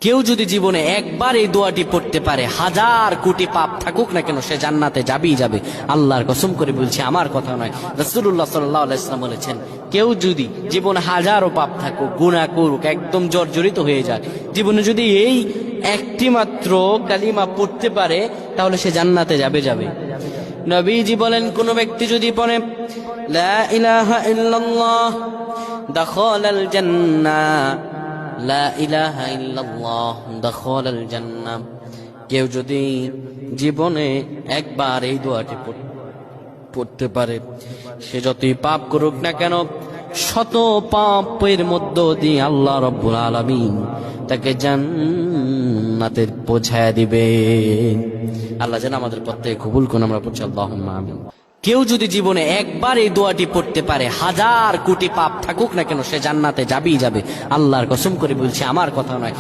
কেউ যদি জীবনে একবার এই দোয়াটি পড়তে পারে, হাজার কোটি পাপ থাকুক না কেন সে জান্নাতে যাবেই যাবে। আল্লাহর কসম করে বলছি, আমার কথা নয়। রাসূলুল্লাহ সাল্লাল্লাহু আলাইহি ওয়াসাল্লাম বলেছেন, কেউ যদি জীবনে হাজারো পাপ থাকুক, গুনাহ করুক, একদম জর্জরিত হয়ে যায়, জীবনে যদি এই একটি মাত্র কালিমা পড়তে পারে তাহলে সে জান্নাতে যাবে। নবীজি বলেন, কোন ব্যক্তি যদি পড়ে লা ইলাহা ইল্লাল্লাহ দাখালাল জান্নাহ, লা ইলাহা ইল্লাল্লাহ দাখালাল জান্নাহ, কেউ যদি জীবনে একবার এই দোয়াটি পড়তে পারে, সে যতই পাপ করুক না কেন, শত পাপের মধ্য দিয়ে আল্লাহ রাব্বুল আলামিন তাকে জান্নাতে পৌঁছায়া দিবে। আল্লাহ যেন আমাদের প্রত্যেক কবুল করুন। আমরা পড়ছি আল্লাহুম্মা আমিন। কেউ যদি জীবনে একবার এই দোয়াটি পড়তে পারে, হাজার কোটি পাপ থাকুক না কেন সে জান্নাতে যাবেই যাবে। আল্লাহর কসম করে বলছি, আমার কথা নয়।